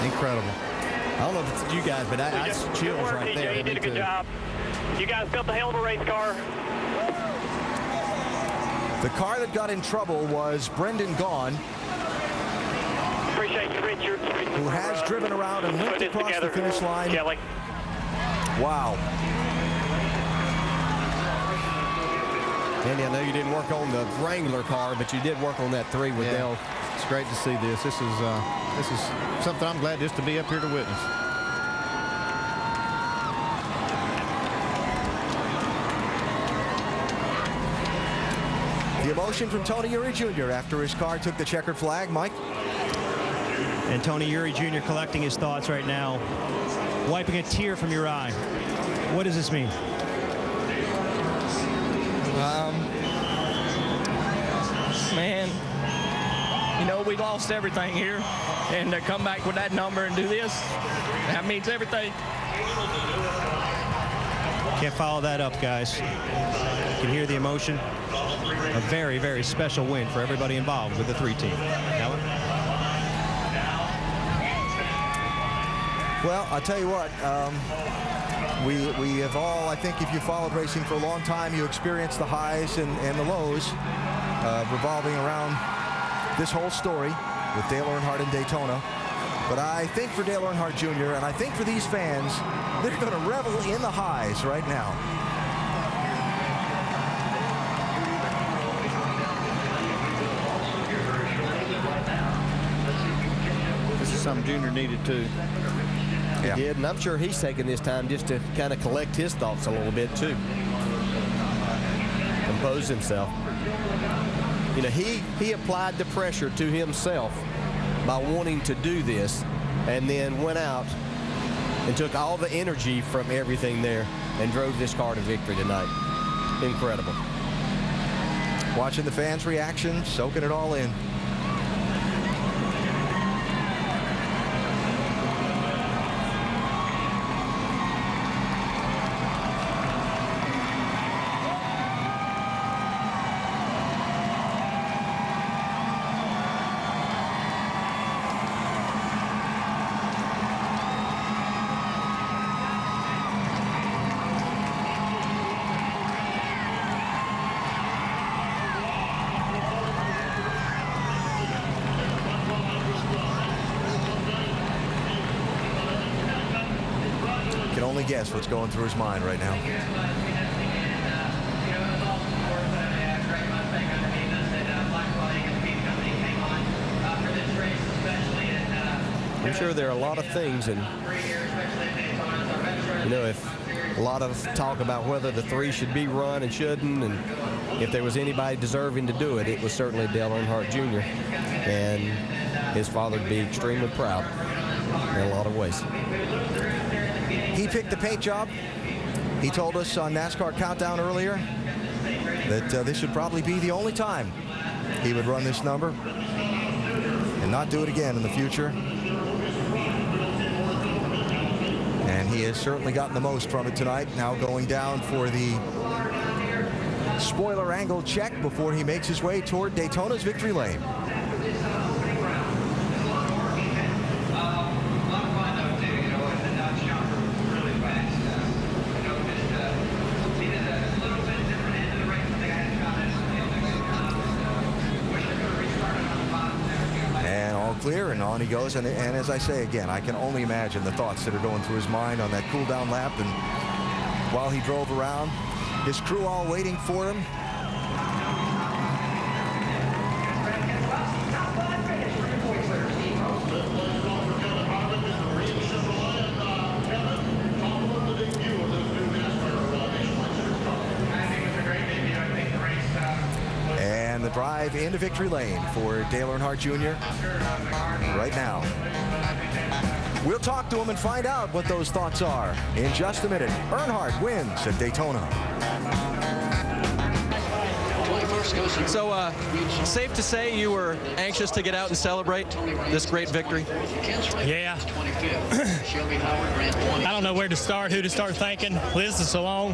Incredible. I don't know if it's you guys, but that's chills right there. You did a good job. You guys built a hell of a race car. The car that got in trouble was Brendan Gaughan, Appreciate you, Richard. who has driven around and limped across the finish line. Kelly. Wow. Andy, I know you didn't work on the Wrangler car, but you did work on that 3 with Dale. It's great to see this. This is something I'm glad just to be up here to witness. The emotion from Tony Eury Jr. after his car took the checkered flag. Mike? And Tony Eury Jr. collecting his thoughts right now, wiping a tear from your eye. What does this mean? Man, you know, we lost everything here, and to come back with that number and do this, that means everything. Can't follow that up, guys. You can hear the emotion. A very, very special win for everybody involved with the 3 team. Alan? Well, I'll tell you what, we have all, I think if you followed racing for a long time, you experienced the highs and the lows revolving around this whole story with Dale Earnhardt in Daytona. But I think for Dale Earnhardt Jr. and I think for these fans, they're going to revel in the highs right now. This is something Junior needed too. He did, and I'm sure he's taking this time just to kind of collect his thoughts a little bit too. Compose himself. You know, he applied the pressure to himself by wanting to do this, and then went out and took all the energy from everything there and drove this car to victory tonight. Incredible. Watching the fans' reaction, soaking it all in. Only guess what's going through his mind right now. I'm sure there are a lot of things, and you know, if a lot of talk about whether the 3 should be run and shouldn't, and if there was anybody deserving to do it, it was certainly Dale Earnhardt Jr. And his father would be extremely proud in a lot of ways. He picked the paint job. He told us on NASCAR Countdown earlier that this should probably be the only time he would run this number and not do it again in the future. And he has certainly gotten the most from it tonight. Now going down for the spoiler angle check before he makes his way toward Daytona's victory lane. Clear, and on he goes, and as I say again, I can only imagine the thoughts that are going through his mind on that cool down lap, and while he drove around, his crew all waiting for him. The drive into victory lane for Dale Earnhardt Jr. right now. We'll talk to him and find out what those thoughts are in just a minute. Earnhardt wins at Daytona. When we first got So, safe to say you were anxious to get out and celebrate this great victory? Yeah. I don't know where to start, who to start thanking. Liz is so long.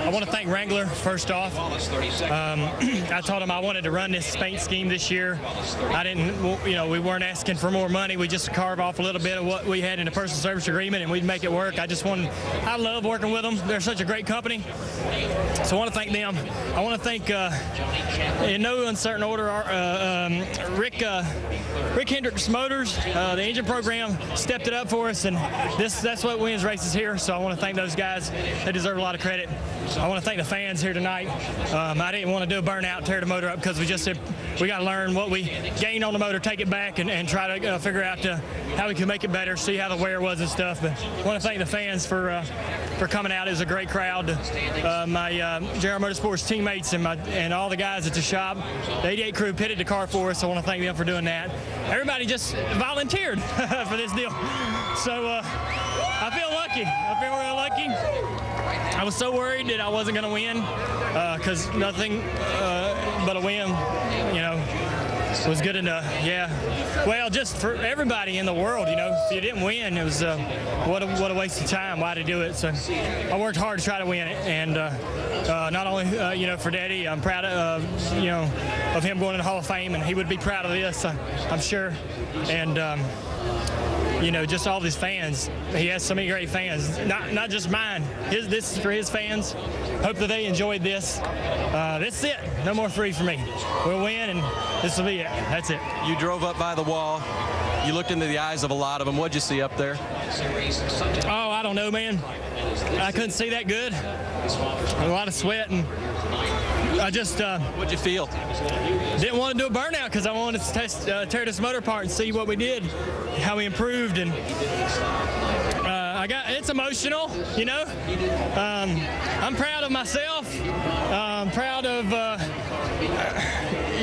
I want to thank Wrangler, first off. I told him I wanted to run this paint scheme this year. I didn't, we weren't asking for more money. We just carve off a little bit of what we had in the personal service agreement, and we'd make it work. I love working with them. They're such a great company. So I want to thank them. I want to thank, in no uncertain order, Rick Hendricks Motors. The engine program stepped it up for us, and that's what wins races here. So I want to thank those guys. They deserve a lot of credit. I want to thank the fans here tonight. I didn't want to do a burnout and tear the motor up because we just said we got to learn what we gained on the motor, take it back, and try to figure out how we can make it better, see how the wear was and stuff. But I want to thank the fans for coming out. It was a great crowd. My JR Motorsports teammates and all the guys at the shop, the 88 crew pitted the car for us. I want to thank them for doing that. Everybody just volunteered for this deal. So I feel lucky. I feel really lucky. I was so worried that I wasn't going to win because nothing but a win, was good enough. Yeah. Well, just for everybody in the world, if you didn't win, it was what a waste of time. Why to do it? So I worked hard to try to win it, and not only for Daddy, I'm proud of him going to the Hall of Fame, and he would be proud of this, I'm sure. And just all these fans. He has so many great fans, not just mine. This is for his fans. Hope that they enjoyed this. This is it. No more three for me. We'll win, and this will be it. That's it. You drove up by the wall. You looked into the eyes of a lot of them. What'd you see up there? Oh, I don't know, man. I couldn't see that good. A lot of sweat, and I just what'd you feel? Didn't want to do a burnout because I wanted to tear this motor apart and see what we did, how we improved, and it's emotional, I'm proud of myself. I'm proud of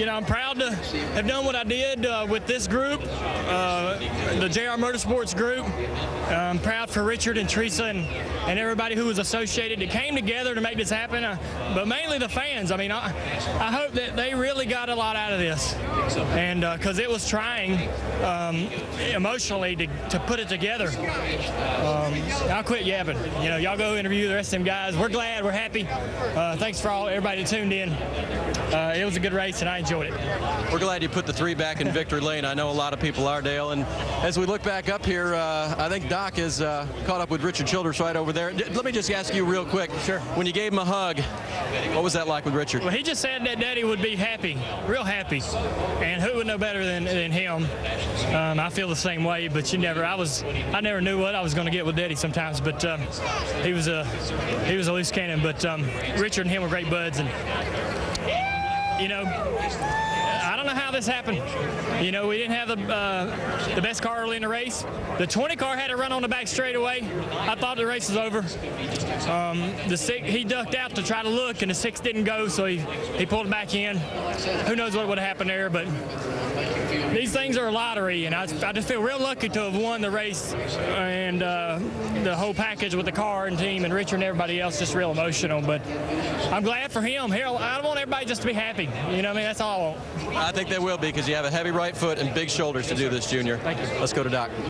I'm proud to have done what I did with this group, the JR Motorsports group. I'm proud for Richard and Teresa and everybody who was associated. It came together to make this happen, but mainly the fans. I mean, I hope that they really got a lot out of this, and because it was trying emotionally to put it together. I'll quit yapping. Y'all go interview the rest of them guys. We're glad. We're happy. Thanks for everybody that tuned in. It was a good race, and I enjoyed it. We're glad you put the three back in victory lane. I know a lot of people are, Dale. And as we look back up here, I think Doc is caught up with Richard Childress right over there. Let me just ask you real quick. Sure. When you gave him a hug, what was that like with Richard? Well, he just said that Daddy would be happy, real happy. And who would know better than him? I feel the same way, but I never knew what I was going to get with Daddy sometimes, but he was a loose cannon. But Richard and him were great buds, and I don't know how this happened. We didn't have the best car early in the race. The 20 car had to run on the back straightaway. I thought the race was over. The 6, he ducked out to try to look, and the 6 didn't go, so he pulled it back in. Who knows what would have happened there, but these things are a lottery, and I just feel real lucky to have won the race and the whole package with the car and team and Richard and everybody else. Just real emotional, but I'm glad for him. I want everybody just to be happy. That's all I want. I think they will be, because you have a heavy right foot and big shoulders to do this, Junior. Thank you. Let's go to Doc.